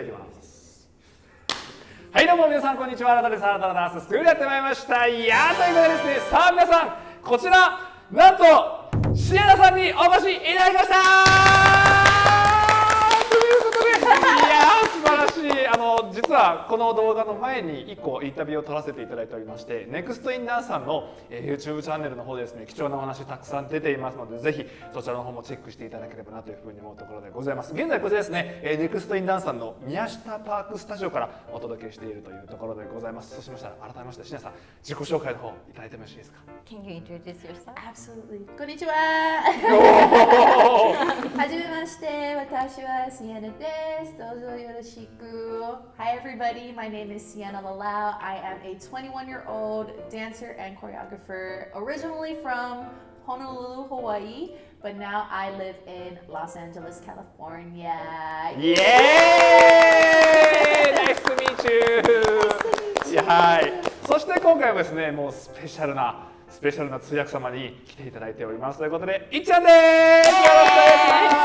いきます。はい、どうも皆さんこんにちは。ARATAです。新たなダンススクールやってまいりました。いやー、ということでですね、さあ皆さん、こちらなんとシエナさんにお越しいただきましたということで、いやー素晴らしい。実はこの動画の前に1個インタビューを撮らせていただいておりまして、NEXTinDANCE さんの YouTube チャンネルの方でですね、貴重なお話たくさん出ていますので、ぜひそちらの方もチェックしていただければなというふうに思うところでございます。現在こちらですね、NEXTinDANCE さんの宮下パークスタジオからお届けしているというところでございます。そうしましたら改めましてシネさん、自己紹介の方いただいてもよろしいですか。 Can you introduce yourself? Absolutely. こんにちは。はじめまして、私はSiennaです。どうぞよろしく。Hi everybody, my name is Sienna Lalau. I am a 21-year-old dancer and choreographer, originally from Honolulu, Hawaii, but now I live in Los Angeles, California. Yay! Nice to meet you! いや、はい。そして今回はですね、もうスペシャルな通訳様に来ていただいておりますということで、いっちゃんです。よろしくお願いし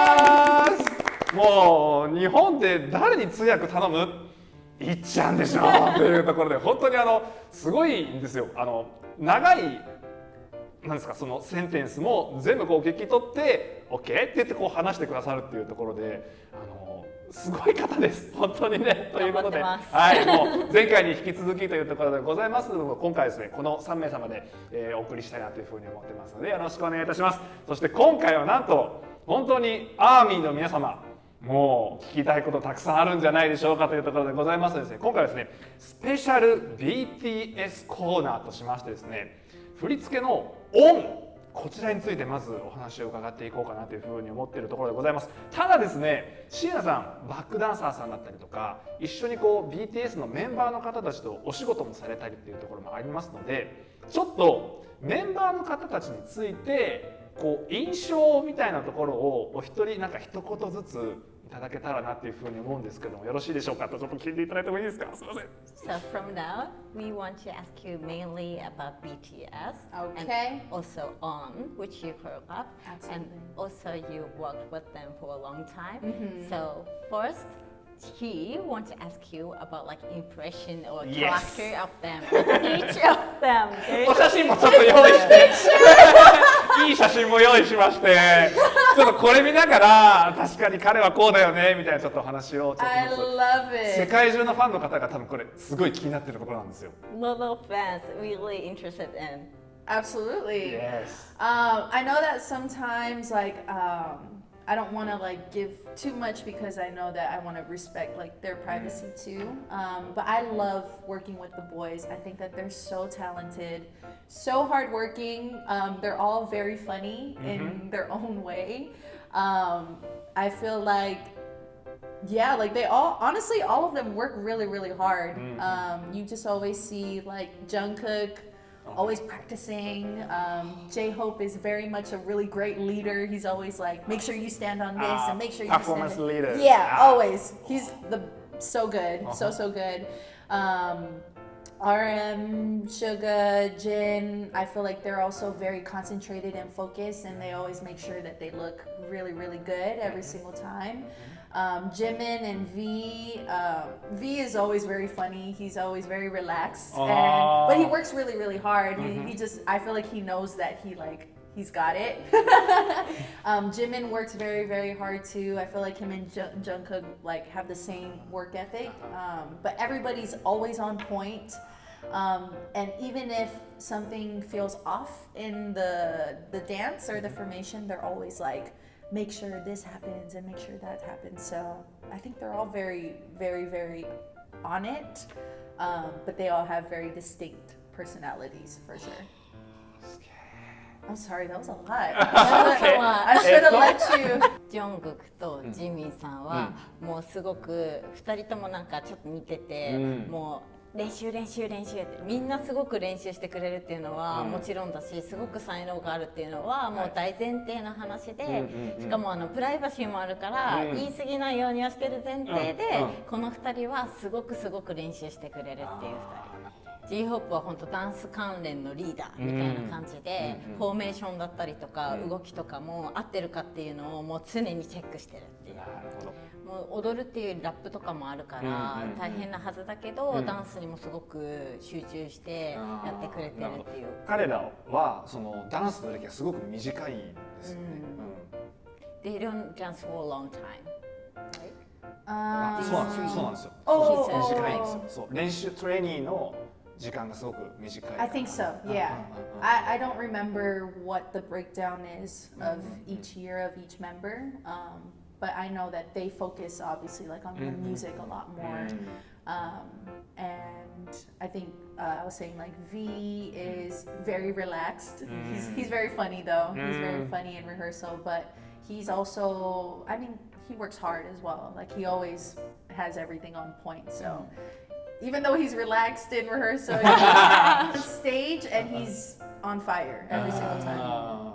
ます。もう日本で誰に通訳頼む？いっちゃんでしょというところで、本当にすごいんですよ。長いなんですか、そのセンテンスも全部こう聞き取って「OK」って言ってこう話してくださるっていうところですごい方です本当にね。ということで、はい、もう前回に引き続きというところでございますので、今回ですねこの3名様で、お送りしたいなというふうに思ってますので、よろしくお願いいたします。そして今回はなんと本当にアーミーの皆様、もう聞きたいことたくさんあるんじゃないでしょうかというところでございますのでですね、今回はですねスペシャル BTS コーナーとしましてですね、振り付けのON、こちらについてまずお話を伺っていこうかなというふうに思っているところでございます。ただですね、シエナさんバックダンサーさんだったりとか、一緒にこう BTS のメンバーの方たちとお仕事もされたりっていうところもありますので、ちょっとメンバーの方たちについてこう印象みたいなところをお一人なんか一言ずついただけたらなっていうふうに思うんですけども、よろしいでしょうかとちょっと聞いていただいてもいいですか。すみません。So from now, we want to ask you mainly about BTS, Okay. and also ON, which you choreographed, and Absolutely. also you worked with them for a long time. So first, he wants to ask you about like impression or Yes. character of them, each of them. お写真もちょっと用意していい写真も用意しまして、ちょっとこれ見ながら確かに彼はこうだよねみたいなちょっとお話をちょっ I とず love つ、世 it. 界中のファンの方が多分これすごい気になってるところなんですよ。 Little fans really interested in. Absolutely. Yes. I know that sometimes I don't want to like give too much because I know that I want to respect like their privacy too. But I love working with the boys. I think that they're so talented, so hardworking. They're all very funny in their own way. I feel like, yeah, like they all, honestly, all of them work really, really hard. You just always see like Jungkook always practicing. J-Hope is very much a really great leader. He's always like, make sure you stand on this and make sure you performance stand leader. Yeah, always. He's so good, so good. RM, Suga, Jin, I feel like they're also very concentrated and focused, and they always make sure that they look really, really good every single time. Jimin and V. V is always very funny. He's always very relaxed, but he works really, really hard. He just, I feel like he knows that he's got it. Jimin works very, very hard too. I feel like him and Jungkook like have the same work ethic. But everybody's always on point. And even if something feels off in the dance or the formation, they're always like, make sure this happens and make sure that happens. So I think they're all very, very, very on it, but they all have very distinct personalities for sure. I'm sorry, that was a lot. I should have let you. ジョングクとジミンさんはもうすごく2人ともなんかちょっと似てて、もう練習ってみんなすごく練習してくれるっていうのはもちろんだし、すごく才能があるっていうのはもう大前提の話で、しかもプライバシーもあるから言い過ぎないようにはしてる前提で、この2人はすごく練習してくれるっていう2人。j-hope は本当ダンス関連のリーダーみたいな感じで、フォーメーションだったりとか動きとかも合ってるかっていうのをもう常にチェックしてるっていう。もう踊るっていうラップとかもあるから大変なはずだけど、ダンスにもすごく集中してやってくれてるっていう。彼らはそのダンスの歴がすごく短いんですよね。They don't dance for a long time. そうなんですよ。短いんですよ。そう練習トレーニーの時間がすごく短い。I think so. Yeah. I don't remember what the breakdown is of each year of each member. But I know that they focus obviously like on the music a lot more. And I think I was saying like V is very relaxed. He's very funny though. He's very funny in rehearsal, but he's also, I mean, he works hard as well. Like he always has everything on point. So even though he's relaxed in rehearsal, he's on stage and he's on fire every single time.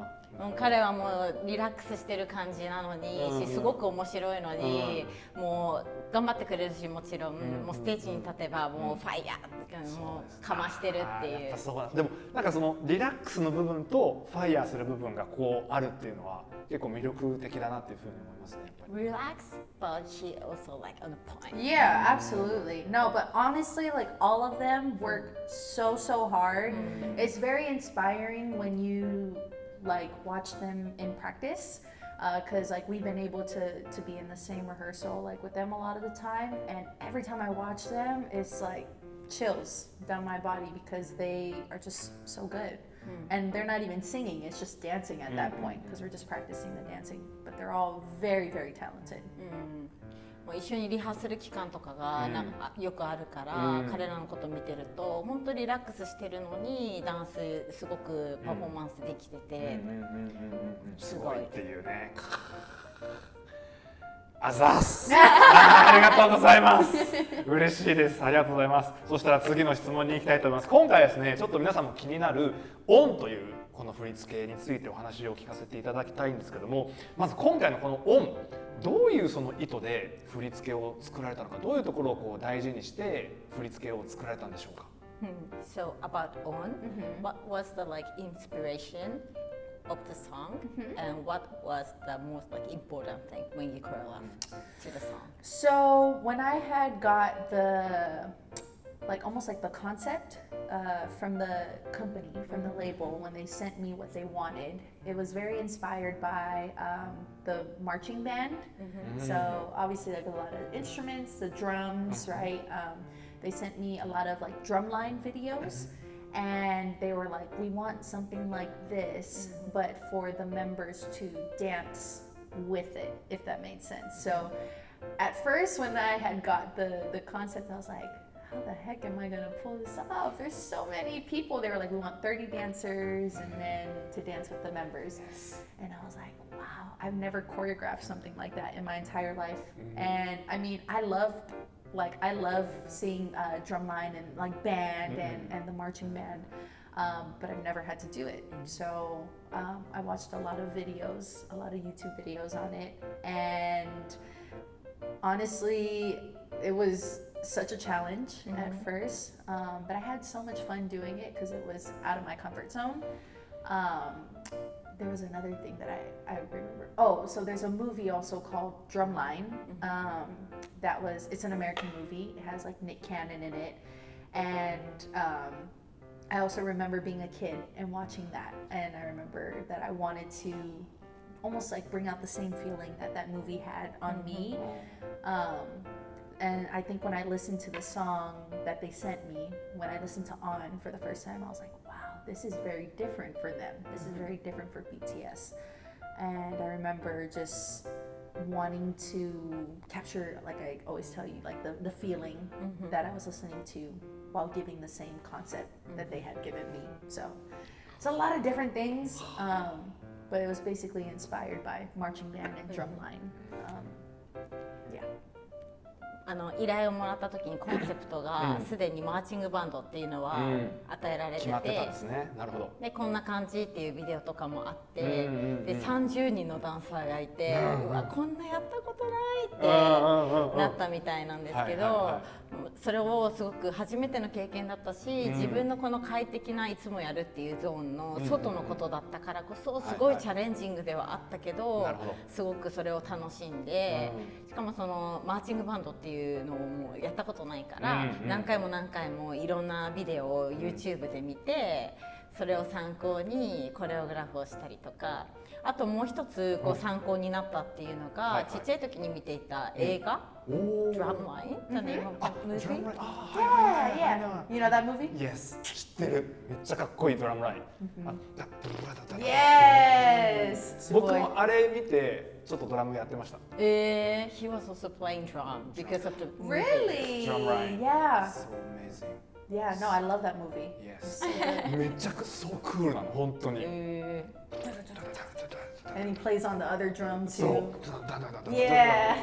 彼はもうリラックスしてる感じなのに、すごく面白いのに、もう頑張ってくれるし、もちろん、もうステージに立てばもうファイヤーってもうかましてるっていう。でもなんかそのリラックスの部分とファイヤーする部分がこうあるっていうのは結構魅力的だなっていうふうに思いますね。Relax, but she also like on the point. Yeah, absolutely. No, but honestly, like all of them work so hard. It's very inspiring when you like watch them in practice, because like we've been able to be in the same rehearsal like with them a lot of the time, and every time I watch them it's like chills down my body because they are just so good. And they're not even singing, it's just dancing at that point because we're just practicing the dancing, but they're all very talented. もう一緒にリハする期間とかがなんかよくあるから、彼らのこと見てると本当リラックスしてるのにダンスすごくパフォーマンスできてて、すごいっていうね。あざーす。ありがとうございます。嬉しいです。ありがとうございます。そしたら次の質問に行きたいと思います。今回ですね、ちょっと皆さんも気になるONというこの振り付けについてお話を聞かせていただきたいんですけども、まず今回のこのON、どういうその意図で振り付けを作られたのか、どういうところをこう大事にして振り付けを作られたんでしょうか。So about ON, what was the like inspiration of the song, and what was the most like important thing when you choreographed to the song? So when I had got the like almost like the concept from the company, from the label, when they sent me what they wanted, it was very inspired by the marching band. So obviously like a lot of instruments, the drums, right? They sent me a lot of like drumline videos, and they were like, we want something like this, but for the members to dance with it, if that made sense. So at first when I had got the concept, I was like, how the heck am I gonna pull this off? There's so many people. They were like, we want 30 dancers and then to dance with the members. And I was like, wow, I've never choreographed something like that in my entire life. And I mean, I love seeing drumline and like band and the marching band, but I've never had to do it. So I watched a lot of videos, a lot of YouTube videos on it, and honestly, it was such a challenge at first, but I had so much fun doing it because it was out of my comfort zone. There was another thing that I remember. Oh, so there's a movie also called Drumline. It's an American movie. It has like Nick Cannon in it. And I also remember being a kid and watching that. And I remember that I wanted to almost like bring out the same feeling that movie had on me. And I think when I listened to the song that they sent me, when I listened to ON for the first time, I was like, wow, this is very different for them. This is very different for BTS. And I remember just wanting to capture, like I always tell you, like the feeling that I was listening to while giving the same concept that they had given me. So it's a lot of different things, but it was basically inspired by marching band and drumline. Yeah. 依頼をもらった時にコンセプトがすでにマーチングバンドっていうのは与えられてて、決まってたんですね。なるほど。でこんな感じっていうビデオとかもあって、で30人のダンサーがいて、うわこんなやったことないってなったみたいなんですけど、それをすごく初めての経験だったし、自分のこの快適ないつもやるっていうゾーンの外のことだったからこそすごいチャレンジングではあったけど、すごくそれを楽しんで、しかもそのマーチングバンドっていうのをもうやったことないから、何回も何回もいろんなビデオを YouTube で見て、それを参考にコレオグラフをしたりとか、あともう一つこう参考になったっていうのが、ちっちゃい時に見ていた映画Drumline, the name of the movie. Yeah. You know that movie? Yes. 知ってる。めっちゃかっこいいドラムライン。Yes. 僕もあれ見てちょっとドラムやってました。He was also playing drum because of the movie. Really? Drumline. Yeah. So amazing. Yeah. No, I love that movie. Yes. めちゃくちゃそうクールなの本当に。And he plays on the other drum そ too. う。Yeah.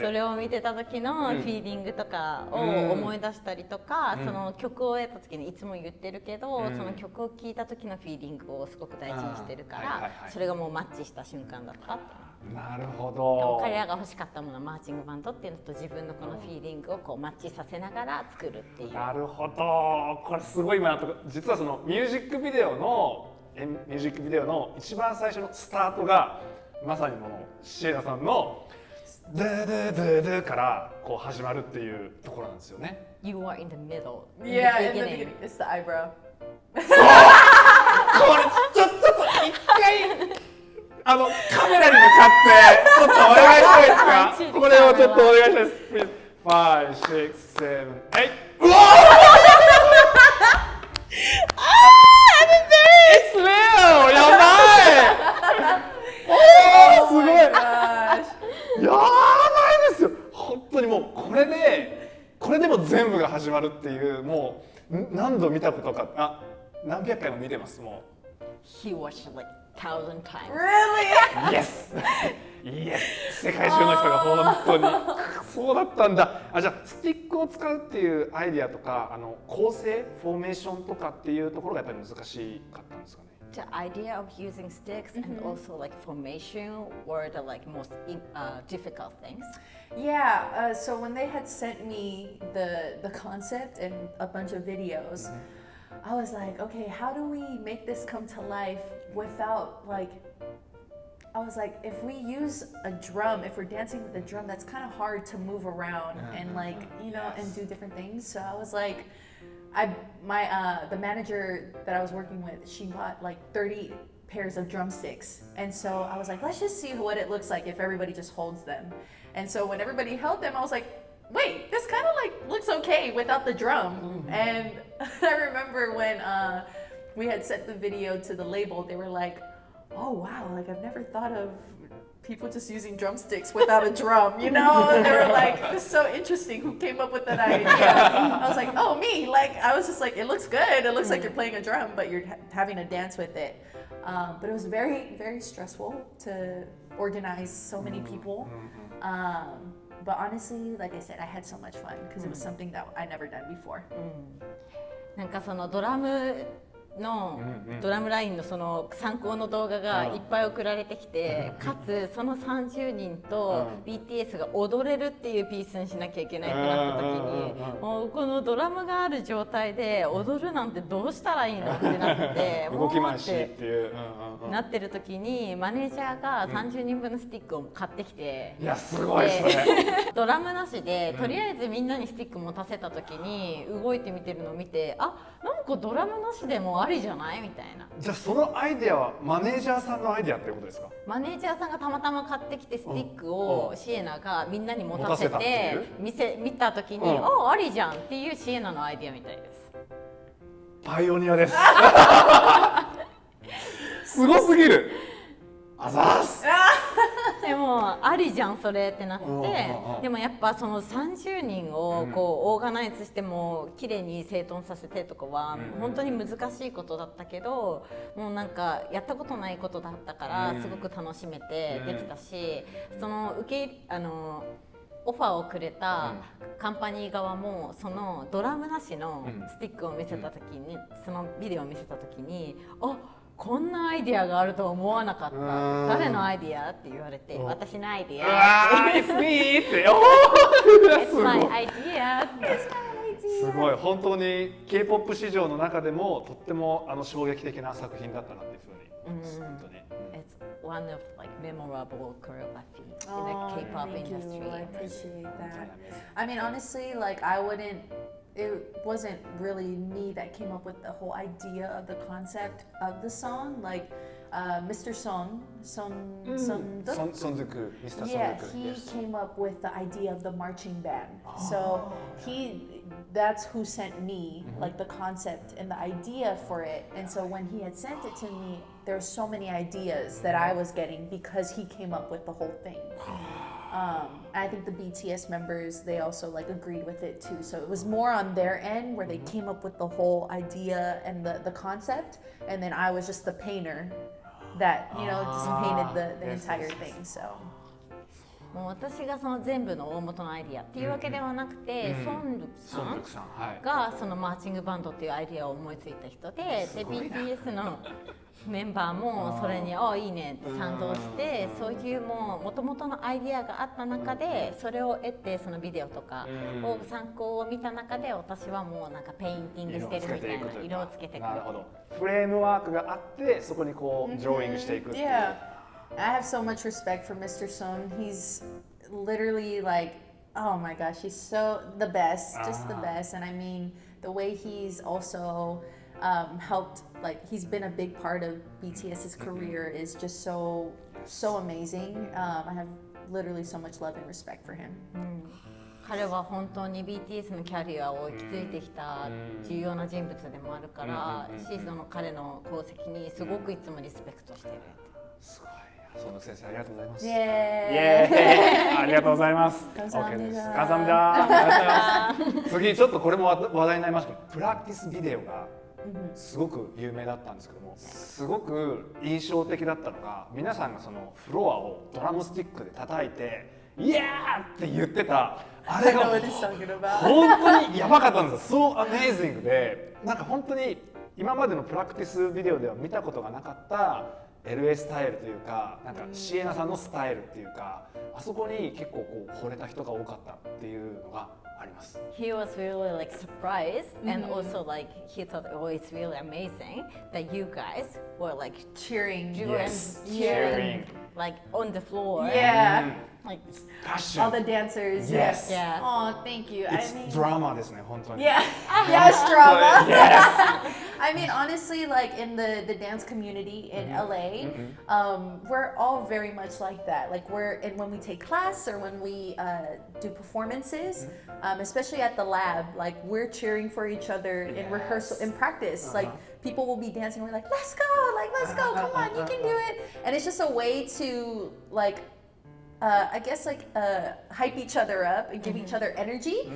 それを見てた時のフィーリングとかを思い出したりとか、その曲を得た時にいつも言ってるけど、その曲を聴いた時のフィーリングをすごく大事にしてるから、それがもうマッチした瞬間だったって。なるほど。彼らが欲しかったものはマーチングバンドっていうのと自分のこのフィーリングをこうマッチさせながら作るっていう。なるほど。これすごい今実はそのミュージックビデオの一番最初のスタートがまさにこのシエナさんのドゥドゥドゥドゥからこう始まるっていうところなんですよね。You are in the middle. Yeah, in the beginning. It's the eyebrow. これちょっと一回カメラに向かってちょっとお願いしたいですか。これをちょっとお願いしたいです。5、6、7、8。うわIt's real! やばい！すごい！やばいですよ。本当にもうこれでも全部が始まるっていうもう何度見たことか何百回も見てますもう。He watched like 1,000 times. Really? Yes! Yes! 世界中の人が本当にそうだったんだ。じゃあスティックを使うっていうアイディアとか構成フォーメーションとかっていうところがやっぱり難しかったんですかね。The idea of using sticks and also like formation were the like most difficult things. Yeah. So when they had sent me the concept and a bunch of videos, I was like, okay, how do we make this come to life without like? I was like, if we use a drum, if we're dancing with a drum, that's kind of hard to move around and like, and do different things. So I was like, the manager that I was working with, she bought like 30 pairs of drumsticks. And so I was like, let's just see what it looks like if everybody just holds them. And so when everybody held them, I was like, wait, this kind of like looks okay without the drum. And I remember when we had sent the video to the label, they were like, oh wow, like I've never thought of people just using drumsticks without a drum, And they were like, this is so interesting, who came up with that idea? I was like, oh, me. Like, I was just like, it looks good, it looks like you're playing a drum, but you're having to dance with it. But it was very, very stressful to organize so many people. But honestly, like I said, I had so much fun because it was something that I never done before. なんかそのドラムラインのその参考の動画がいっぱい送られてきて、かつその30人と BTS が踊れるっていうピースにしなきゃいけないってなった時に、もうこのドラムがある状態で踊るなんてどうしたらいいのってなって動き回しっていうなってる時にマネージャーが30人分のスティックを買ってきて、いやすごいそれドラムなしでとりあえずみんなにスティック持たせた時に動いてみてるのを見て、なんかドラムなしでもありじゃないみたいな。じゃあそのアイデアはマネージャーさんのアイデアっていうことですか？マネージャーさんがたまたま買ってきてスティックをシエナがみんなに持たせて見た時に、ありじゃんっていうシエナのアイデアみたいです。パイオニアですすごすぎる。あざーす。でもありじゃんそれってなって、でもやっぱその30人をこうオーガナイズしても綺麗に整頓させてとかは本当に難しいことだったけど、もうなんかやったことないことだったからすごく楽しめてできたし、そのオファーをくれたカンパニー側もそのドラムなしのスティックを見せた時に、そのビデオを見せた時に、あ、こんなアイディアがあるとは思わなかった、誰のアイディアって言われて、私のアイディアってIt's me って、It's my idea すごい、本当に K-POP 市場の中でもとっても衝撃的な作品だったなっていうふうに思います。本当に。It's one of like memorable choreography in the K-pop industry. I appreciate that. I mean, honestly, like it wasn't really me that came up with the whole idea of the concept of the song. Like Mr. Sonduku, Mr. Yeah, Sonduku, he yes. came up with the idea of the marching band. So that's who sent me like the concept and the idea for it. And so when he had sent it to me, there were so many ideas that I was getting because he came up with the whole thing. I think the BTS members, they also like agreed with it too. So it was more on their end where they came up with the whole idea and the concept, and then I was just the painter that, you know, just painted the entire thing. So. もう私がその全部の大元のアイディアっていうわけではなくて、ソンルクさんがそのマーチングバンドっていうアイディアを思いついた人で、BTS のメンバーもそれにいいねって賛同して、そういうもともとのアイディアがあった中でそれを得て、そのビデオとかを参考を見た中で、私はもうなんかペインティングしてるみたいな、色をつけていく。なるほど。フレームワークがあってそこにこうドローイングしていくっていう。I have so much respect for Mr. Sung. He's literally like, oh my gosh, he's so the best, just the best. And I mean, the way he's also helped, like he's been a big part of BTS's career is just so amazing. I have literally so much love and respect for him. 彼は本当に BTS のキャリアを築いてきた重要な人物でもあるから、シーズンの彼の功績にすごくいつもリスペクトしている。すごい。その先生ありがとうございます。イエーイ。ありがとうございます。OK です。감사합니다。次ちょっとこれも話題になりましたけど、プラクティスビデオがすごく有名だったんですけども、すごく印象的だったのが、皆さんがそのフロアをドラムスティックで叩いてイエーって言ってたあれが本当にやばかったんですよ。そうアメイジングで、なんか本当に今までのプラクティスビデオでは見たことがなかったLA スタイルというか、なんかシエナさんのスタイルっていうか、あそこに結構こう惚れた人が多かったっていうのがあります。He was really like surprised and also like he thought, oh, it's really amazing that you guys were like cheering, cheering, like on the floor. Yeah. Like passion. All the dancers. Yes. Yeah. Oh, thank you. It's drama ですね、本当に。Yeah. Yes, drama. Yes. I mean, honestly, like in the dance community in LA, we're all very much like that. Like and when we take class or when we do performances, especially at the lab, like we're cheering for each other in rehearsal, in practice. Like people will be dancing, we're like, let's go, come on, you can do it. And it's just a way to like, I guess like hype each other up and give each other energy.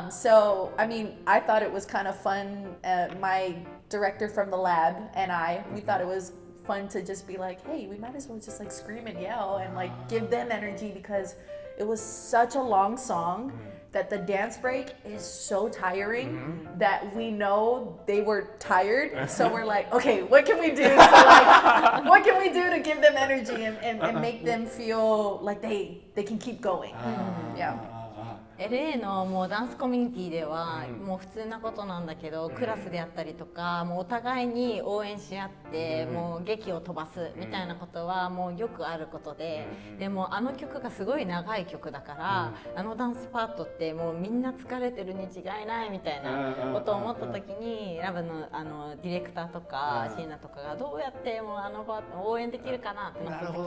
So I mean, I thought it was kind of fun. My director from the lab and we thought it was fun to just be like, hey, we might as well just like scream and yell and like give them energy, because it was such a long song that the dance break is so tiring that we know they were tired. So we're like, okay, what can we do to like, what can we do to give them energy and make them feel like they can keep going? Yeah. LA のもうダンスコミュニティではもう普通なことなんだけど、クラスであったりとか、もうお互いに応援し合ってもう劇を飛ばすみたいなことはもうよくあることで、でもあの曲がすごい長い曲だから、あのダンスパートってもうみんな疲れてるに違いないみたいなことを思った時に、ラブのディレクターとかシーナとかがどうやってもうあのパートを応援できるかなってなった時に、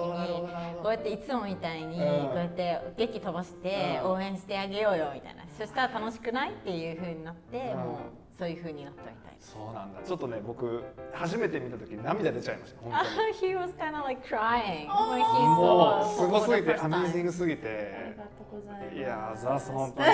こうやっていつもみたいにこうやって劇飛ばして応援してあげようようよみたいな、そしたら楽しくないっていう風になって、もうそういう風になったみたい。そうなんだ。ちょっとね、僕初めて見た時涙出ちゃいました。本当に。He was kind of like crying when he も saw うすごすぎ for て the first アメー time. ジングすぎありてがとうございます。いやーザス本当に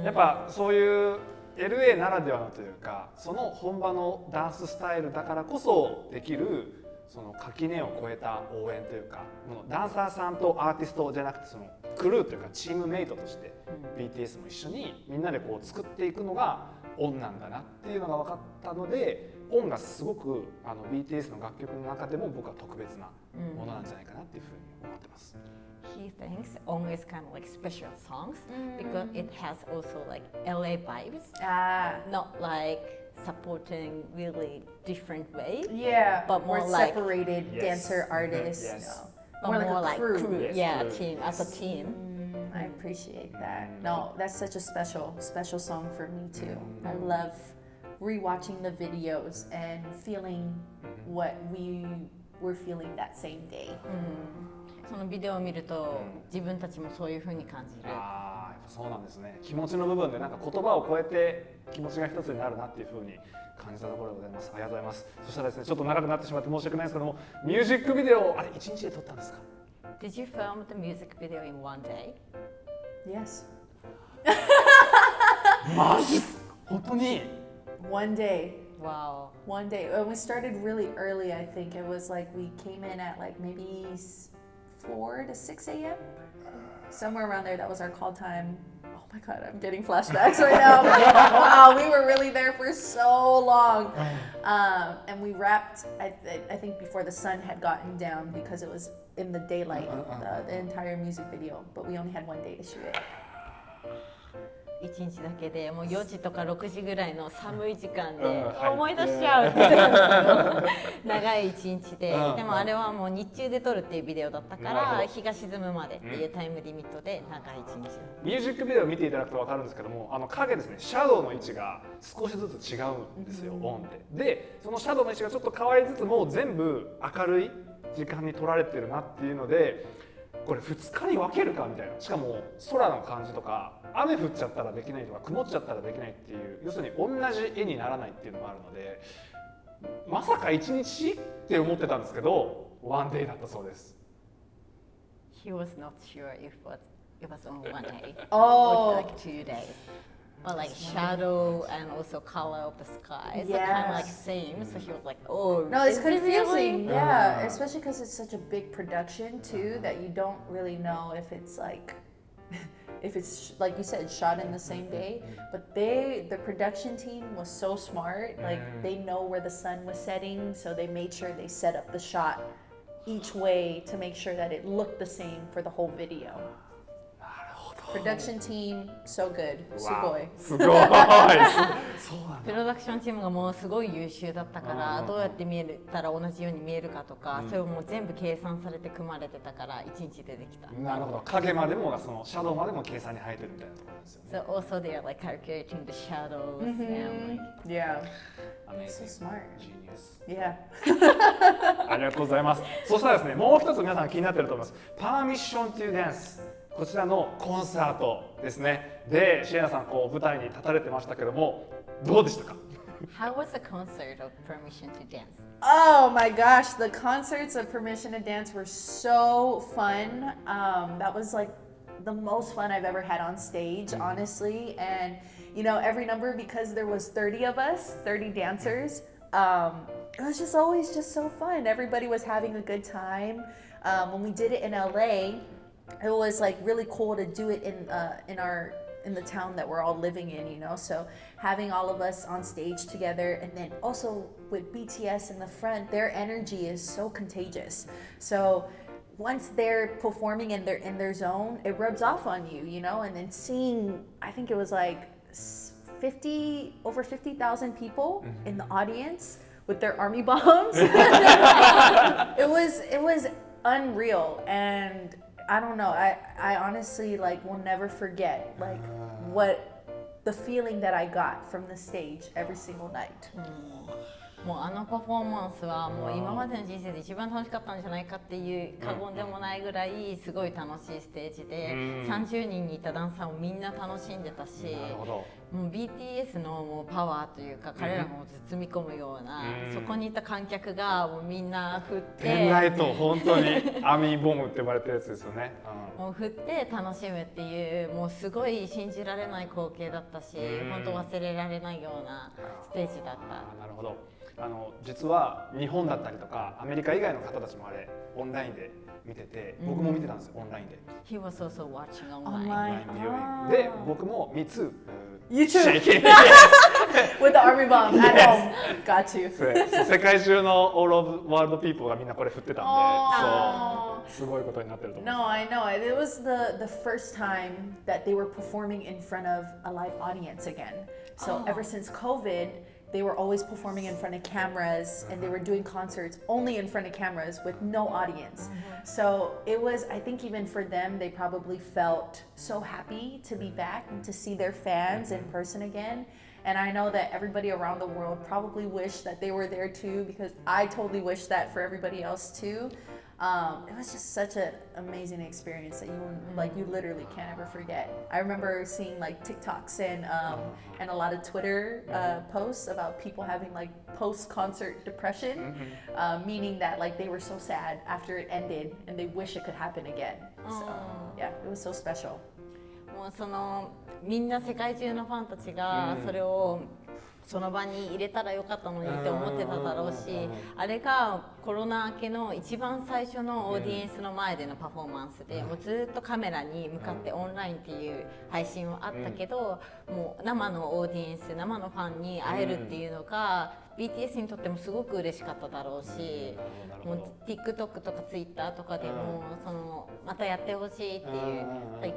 やっぱそういう LA ならではのというか、その本場のダンススタイルだからこそできるその垣根を越えた応援というか、もうダンサーさんとアーティストじゃなくてそのクルーというかチームメイトとして BTS も一緒にみんなでこう作っていくのがONなんだなっていうのが分かったので、ONがすごくBTS の楽曲の中でも僕は特別なものなんじゃないかなっていうふうに思ってます。He thinks ON is kind of like special songs because it has also like LA vibes, not like supporting really different way, Yeah, but more we're like separated Yes. dancer artists. Yes. but more like crew, Yes, yeah, crew. team as a team. I appreciate that. No, that's such a special song for me too. I love rewatching the videos and feeling what we were feeling that same day. そのビデオを見ると自分たちもそういう風に感じる。ああ、やっぱそうなんですね。気持ちの部分でなんか言葉を超えて気持ちが一つになるなっていう風に感じたところでございます。ありがとうございます。そしたらですね、ちょっと長くなってしまって申し訳ないですけども、ミュージックビデオあれ1日で撮ったんですか？ Did you film the music video in one day? Yes. マジっすか？本当に？ One day. Wow. One day. And we started really early, I think. It was like we came in at like maybe 4 to 6 a.m. Somewhere around there. That was our call time. Oh my God, I'm getting flashbacks right now. Wow, we were really there for so long. And we wrapped, I think, before the sun had gotten down because it was in the daylight, the entire music video. But we only had one day to shoot it. 1日だけでもう4時とか6時ぐらいの寒い時間ではい思い出しちゃうって言ってたんですけど長い1日で、でもあれはもう日中で撮るっていうビデオだったから日が沈むまでっていうタイムリミットで長い1日。ミュージックビデオを見ていただくと分かるんですけども、影ですね、シャドウの位置が少しずつ違うんですよ、ONって。で、そのシャドウの位置がちょっと変わりつつも全部明るい時間に撮られてるなっていうので、これ2日に分けるかみたいな。しかも空の感じとか雨降っちゃったらできないとか曇っちゃったらできないっていう、要するに同じ絵にならないっていうのがあるので、まさか1日って思ってたんですけどワンデーだったそうです。 He was not sure if it was on one day Oh. or like 2 days. But like shadow and also color of the sky, it's kind of like Yes. same. So he was like, "Oh, No, it's is it confusing. really?" Yeah, especially because it's such a big production too that you don't really know if it's like, if it's like you said, shot in the same day. But the production team was so smart. Like they know where the sun was setting, so they made sure they set up the shot each way to make sure that it looked the same for the whole video. Production team, so good. すごい。すごい。そうなんだ。プロダクションチームがもうすごい優秀だったからどうやって見えたら同じように見えるかとか、それをもう全部計算されて組まれてたから1日でできた。なるほど。影までもそのシャドウまでも計算に入ってるみたいなところなんですよね。So also they are like calculating the shadows and like Yeah. Amazing. So smart. Genius. Yeah. ありがとうございます。そしたらですね、もう一つ皆さん気になってると思います。Permission to Dance。こちらのコンサートですね。で、シエナさんこう舞台に立たれてましたけども、どうでしたかHow was the concert of Permission to Dance? Oh my gosh, the concerts of Permission to Dance were so fun. That was like the most fun I've ever had on stage, honestly. And you know, every number, because there was 30 of us, 30 dancers, it was just always just so fun. Everybody was having a good time. When we did it in LA, it was like really cool to do it in the town that we're all living in, you know. So having all of us on stage together, and then also with BTS in the front, their energy is so contagious. So once they're performing in their zone, it rubs off on you, you know. And then seeing, I think it was like over 50,000 people in the audience with their army bombs. It was unreal. And I don't know, I honestly like will never forget like what the feeling that I got from the stage every single night. もうあのパフォーマンスはもう今までの人生で一番楽しかったんじゃないかっていう過言でもないぐらいすごい楽しいステージで、30人にいたダンサーもみんな楽しんでたし、もう BTS のもうパワーというか彼らも包み込むような、そこにいた観客がもうみんな振ってペンライト本当にアミボムって呼ばれてるやつですよね。もう振って楽しむっていうもうすごい信じられない光景だったし、本当忘れられないようなステージだった。なるほど。実は日本だったりとかアメリカ以外の方たちもあれオンラインで見てて、僕も見てたんですよ、オンラインで。He was also watching online. で、僕もMe too. You too. With the army bomb at home. Got you. 世界中の all of world people がみんなこれ振ってたんで、そうすごいことになってると思う。No, I know it. It was the first time that they were performing in front of a live audience again. So ever since COVID, they were always performing in front of cameras, and they were doing concerts only in front of cameras with no audience. So it was, I think even for them, they probably felt so happy to be back and to see their fans in person again. And I know that everybody around the world probably wish that they were there too, because I totally wish that for everybody else too. It was just such an amazing experience that you literally can't ever forget. I remember seeing like TikToks and a lot of Twitter posts about people having like post-concert depression, meaning that like they were so sad after it ended and they wish it could happen again. So yeah, it was so special. もうそのみんな世界中のファンたちがそれをその場に入れたらよかったのにって思ってただろうし、あれがコロナ明けの一番最初のオーディエンスの前でのパフォーマンスで、もうずっとカメラに向かってオンラインっていう配信はあったけど、もう生のオーディエンス、生のファンに会えるっていうのが BTS にとってもすごく嬉しかっただろうし、もう TikTok とか Twitter とかでもそのまたやってほしいっていう、like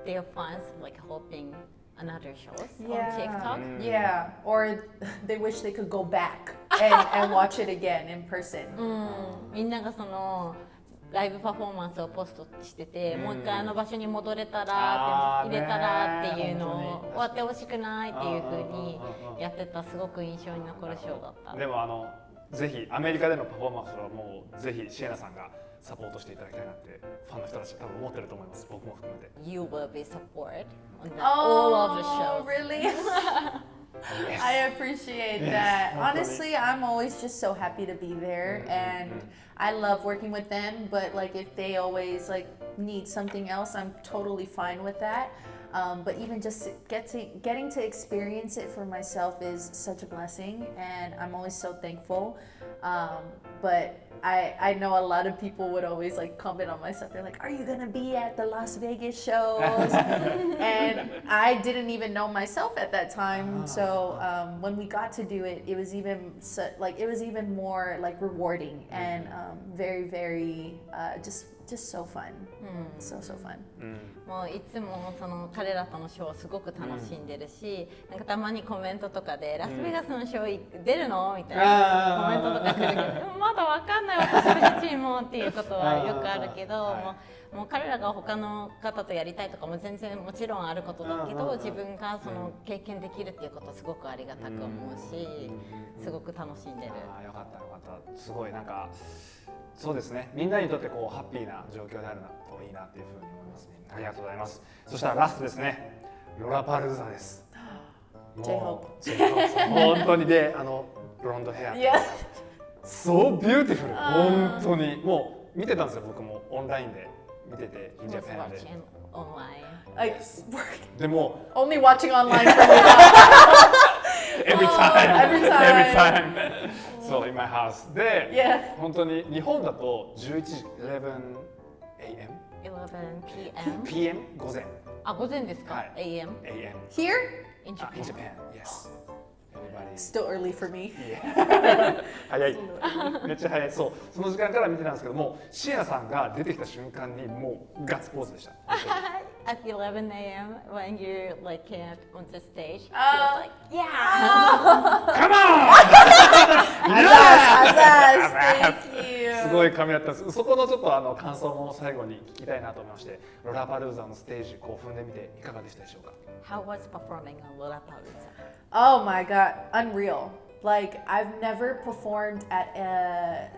their fans like hoping another shows on TikTok. Yeah, or they wish they could go back and watch it again in person. みんながそのライブパフォーマンスをポストしてて、もう一回あの場所に戻れたら入れたらっていうのを終わってほしくないっていう風にやってた、すごく印象に残るショーだった。でもぜひアメリカでのパフォーマンスはもうぜひシエナさんがサポートしていただきたいなってファンの人たち多分思ってると思います。僕も含めて。You will be support on all of the shows. Really? I appreciate that. Honestly, I'm always just so happy to be there, and I love working with them. But like, if they always like need something else, I'm totally fine with that. But even just getting to experience it for myself is such a blessing, and I'm always so thankful. But I know a lot of people would always like comment on my stuff. They're like, "Are you gonna be at the Las Vegas shows?" And I didn't even know myself at that time. So when we got to do it, it was even more like rewarding and very, very just so fun. So fun. もういつもその彼らとのショーをすごく楽しんでるし、なんかたまにコメントとかでラスベガスのショー出るのみたいなコメントとか来るけど、でもまだわかんない私たちもっていうことはよくあるけど、もう彼らが他の方とやりたいとかも全然もちろんあることだけど、自分がその経験できるっていうことはすごくありがたく思うし、すごく楽しんでる。よかったよかった。すごいなんかそうですね。みんなにとってこうハッピーな状況であるといいなっていうふうに思いますね。ありがとうございます。そしたらラストですね。ロラパルーザです。J-hope 本当にでブロンドヘア。So beautiful。本当にもう見てたんですよ。僕もオンラインで見ててインジャパンで。でも only watching online for me. Every time. So in my house で、本当に日本だと11時11 p.m. 午前。午前ですか？ AM Here in Japan. Yes. Still early for me. 早い。めっちゃ早い。その時間から見てたんですけども、シエナさんが出てきた瞬間にもうガッツポーズでした。At 11 a.m. when you like came on the stage, she was like, "Yeah, come on!" すごい髪だったんです。そこのちょっと感想も最後に聞きたいなと思いまして、ロラパルーザのステージこう踏んでみていかがでしたでしょうか？ How was performing on Lollapalooza? Oh my god, unreal. Like I've never performed at a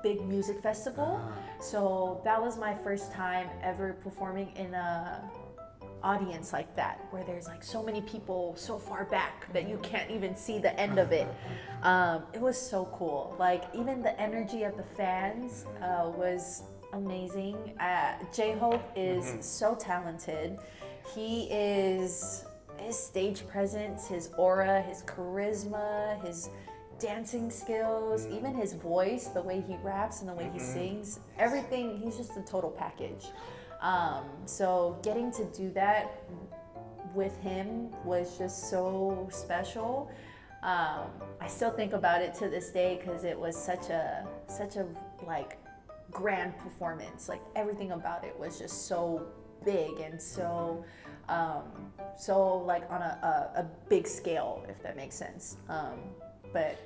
big music festival, so that was my first time ever performing in a audience like that, where there's like so many people so far back that you can't even see the end of it. It was so cool. Like even the energy of the fans was amazing. J-Hope is so talented. His stage presence, his aura, his charisma, his dancing skills, even his voice, the way he raps and the way he sings, everything, he's just a total package. So getting to do that with him was just so special. I still think about it to this day because it was such a like grand performance. Like everything about it was just so big and so like on a big scale, if that makes sense. But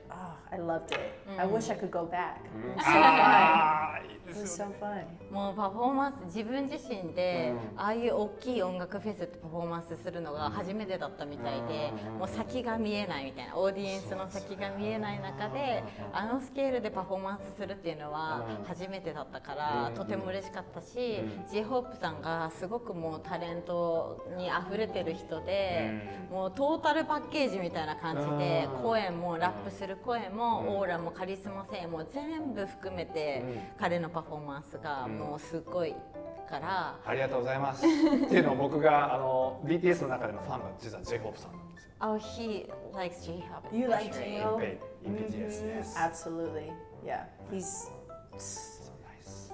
I loved it. I wish I could go back. It was so fun. It was so fun. もうパフォーマンス自分自身でああいう大きい音楽フェスってパフォーマンスするのが初めてだったみたいで、もう先が見えないみたいな、オーディエンスの先が見えない中であのスケールでパフォーマンスするっていうのは初めてだったからとても嬉しかったし、J-Hope さんがすごくもうタレントに溢れてる人で、もうトータルパッケージみたいな感じで声もラップする声もオーラもカリスマ性も全部含めて彼のパフォーマンスがもうすごいから。ありがとうございます。っていうのを僕がBTS の中でのファンが実は J-Hope さんなんですよ。Oh, he likes J-Hope. You like J-Hope? In BTS, yes. Absolutely. Yeah. He's So nice.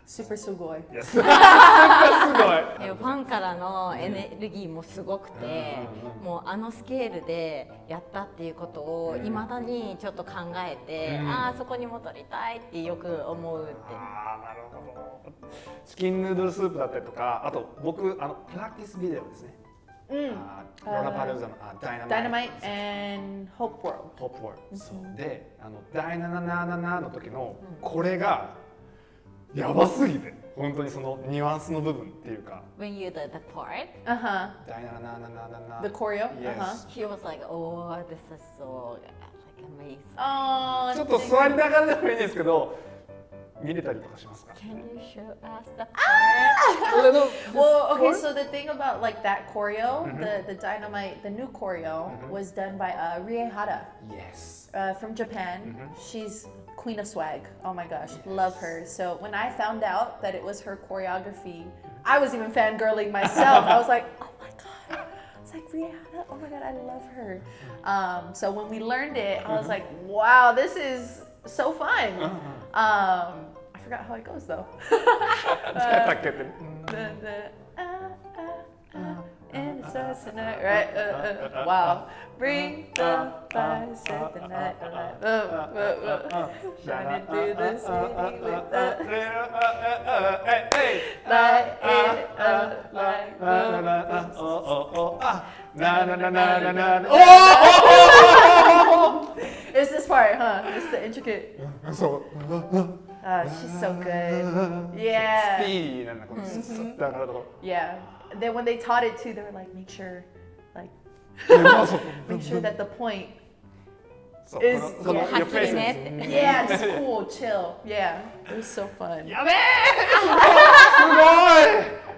super sugoi. Yes. すごい。ファンからのエネルギーもすごくて、もうあのスケールでやったっていうことをいまだにちょっと考えて、ああそこに戻りたいってよく思うって。ああなるほど。チキンヌードルスープだったりとか、あと僕プラクティスビデオですね。ロラパルーザのDynamite and Hope World. Hope World。そうで、第777の時のこれがやばすぎて、本当にそのニュアンスの部分っていうか。When you did the part, 第777。The choreo. Yes. he was like, "Oh, this is so like amazing." Oh, ちょっと座りながらでもいいんですけど、見れたりとかしますか？ Can you show us the part? Well, okay, so the thing about like that choreo, the Dynamite, the new choreo was done by ReiNa Yes. from Japan. She's Queen of Swag. Oh my gosh, love her. So when I found out that it was her choreography, I was even fangirling myself. I was like, oh my god. It's like ReiNa. Oh my god, I love her. So when we learned it, I was like, wow, this is so fun. I forgot how it goes though. だっけって。And it starts tonight, right? Wow. Bring the fire, set the night alight. Shining through the city with the light it up like It's this part, huh? It's the intricate. そう。 She's so good. Yeah. スピーなんだこのスッと上がるとこ Yeah. Then when they taught it too, they were like, make sure that the point そう is この yeah, your face is yeah, just cool, chill. Yeah, it was so fun. やべえすごい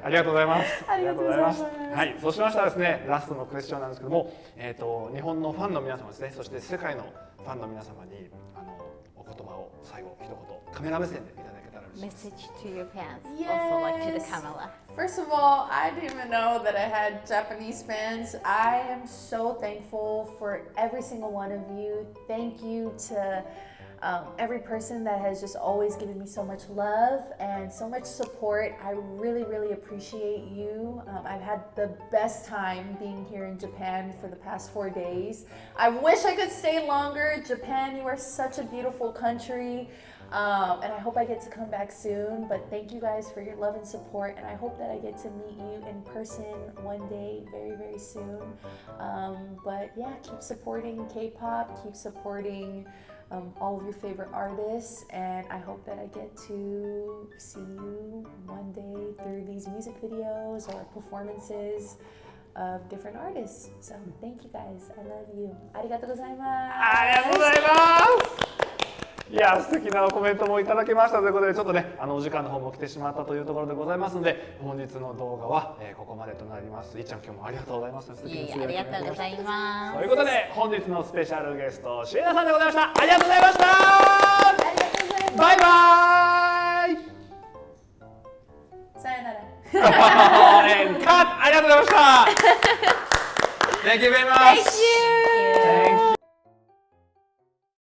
ありがとうございますありがとうございますはい、そうしましたらですねラストのクエスチョンなんですけども日本のファンの皆様ですねそして世界のファンの皆様にお言葉を最後一言カメラ目線でいただけたら嬉しいです Message to your fans, Yes. also like to the camera. First of all, I didn't even know that I had Japanese fans. I am so thankful for every single one of you. Thank you to every person that has just always given me so much love and so much support. I really, really appreciate you. I've had the best time being here in Japan for the past 4 days. I wish I could stay longer. Japan, you are such a beautiful country. And I hope I get to come back soon. But thank you guys for your love and support. And I hope that I get to meet you in person one day very, very soon. But yeah, keep supporting K-pop. Keep supporting all of your favorite artists. And I hope that I get to see you one day through these music videos or performances. of different artists. So thank you guys. I love you. ありがとうございます。ありがとうございます。いや素敵なコメントもいただきましたということで、ちょっとねお時間の方も来てしまったというところでございますので、本日の動画は、ここまでとなります。いっちゃん今日もありがとうございます。いえいえ、ありがとうございます。ということで本日のスペシャルゲストシエナさんでございました。ありがとうございました。ありがとうございます。バイバイ。さよなら。カット。ありがとうございました。Thank you very much. Thank you. Thank